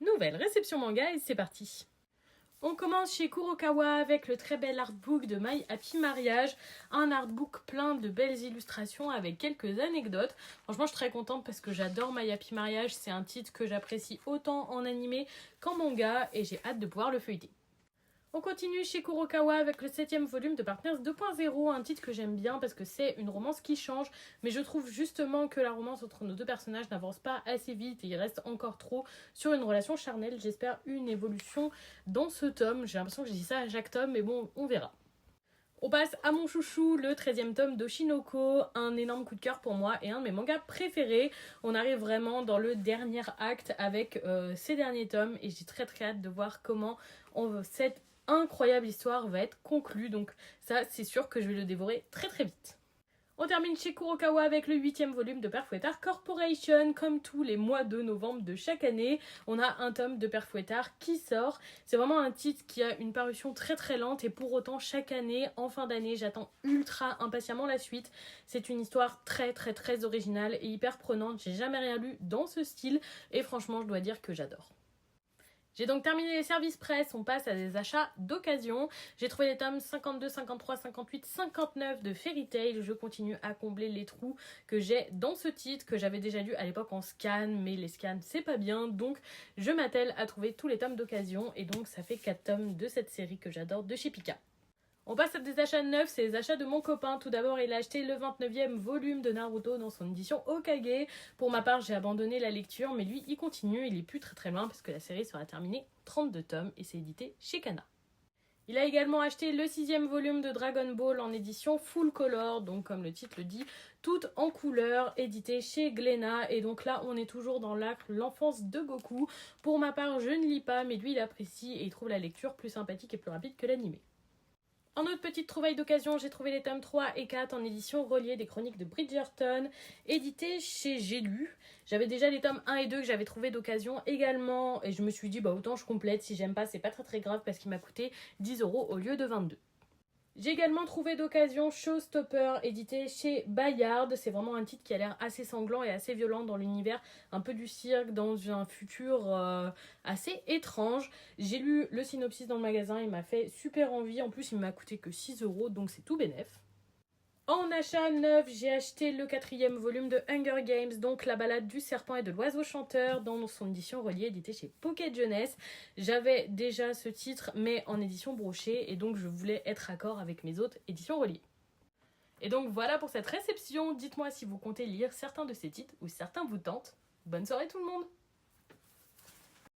Nouvelle réception manga et c'est parti. On commence chez Kurokawa avec le très bel artbook de My Happy Marriage, un artbook plein de belles illustrations avec quelques anecdotes. Franchement, je suis très contente parce que j'adore My Happy Marriage, c'est un titre que j'apprécie autant en animé qu'en manga et j'ai hâte de pouvoir le feuilleter. On continue chez Kurokawa avec le 7e volume de Partners 2.0, un titre que j'aime bien parce que c'est une romance qui change, mais je trouve justement que la romance entre nos deux personnages n'avance pas assez vite et il reste encore trop sur une relation charnelle. J'espère une évolution dans ce tome. J'ai l'impression que je dis ça à chaque tome, mais bon, on verra. On passe à mon chouchou, le 13e tome d'Oshinoko, un énorme coup de cœur pour moi et un de mes mangas préférés. On arrive vraiment dans le dernier acte avec ces derniers tomes et j'ai très hâte de voir comment cette incroyable histoire va être conclue. Donc ça, c'est sûr que je vais le dévorer très vite. On termine chez Kurokawa avec le 8e volume de Père Fouettard Corporation. Comme tous les mois de novembre de chaque année, on a un tome de Père Fouettard qui sort. C'est vraiment un titre qui a une parution très lente et pour autant chaque année, en fin d'année, j'attends ultra impatiemment la suite. C'est une histoire très originale et hyper prenante. J'ai jamais rien lu dans ce style et franchement, je dois dire que j'adore. J'ai donc terminé les services presse, on passe à des achats d'occasion. J'ai trouvé les tomes 52, 53, 58, 59 de Fairy Tail. Je continue à combler les trous que j'ai dans ce titre, que j'avais déjà lu à l'époque en scan, mais les scans c'est pas bien, donc je m'attelle à trouver tous les tomes d'occasion, et donc ça fait 4 tomes de cette série que j'adore de chez Pika. On passe à des achats neufs, c'est les achats de mon copain. Tout d'abord, il a acheté le 29e volume de Naruto dans son édition Hokage. Pour ma part, j'ai abandonné la lecture, mais lui, il continue, il est plus très loin parce que la série sera terminée 32 tomes et c'est édité chez Kana. Il a également acheté le 6e volume de Dragon Ball en édition full color, donc comme le titre le dit, tout en couleur, édité chez Glénat. Et donc là, on est toujours dans l'acte l'enfance de Goku. Pour ma part, je ne lis pas, mais lui, il apprécie et il trouve la lecture plus sympathique et plus rapide que l'animé. En autre petite trouvaille d'occasion, j'ai trouvé les tomes 3 et 4 en édition reliée des chroniques de Bridgerton, édité chez J'ai lu. J'avais déjà les tomes 1 et 2 que j'avais trouvé d'occasion également, et je me suis dit, autant je complète, si j'aime pas, c'est pas très grave parce qu'il m'a coûté 10 € au lieu de 22. J'ai également trouvé d'occasion Showstopper, édité chez Bayard. C'est vraiment un titre qui a l'air assez sanglant et assez violent dans l'univers un peu du cirque, dans un futur assez étrange. J'ai lu le synopsis dans le magasin, il m'a fait super envie. En plus, il m'a coûté que 6 €, donc c'est tout bénef. En achat neuf, j'ai acheté le 4e volume de Hunger Games, donc la balade du serpent et de l'oiseau chanteur, dans son édition reliée, édité chez Pocket Jeunesse. J'avais déjà ce titre, mais en édition brochée, et donc je voulais être raccord avec mes autres éditions reliées. Et donc voilà pour cette réception. Dites-moi si vous comptez lire certains de ces titres ou certains vous tentent. Bonne soirée tout le monde!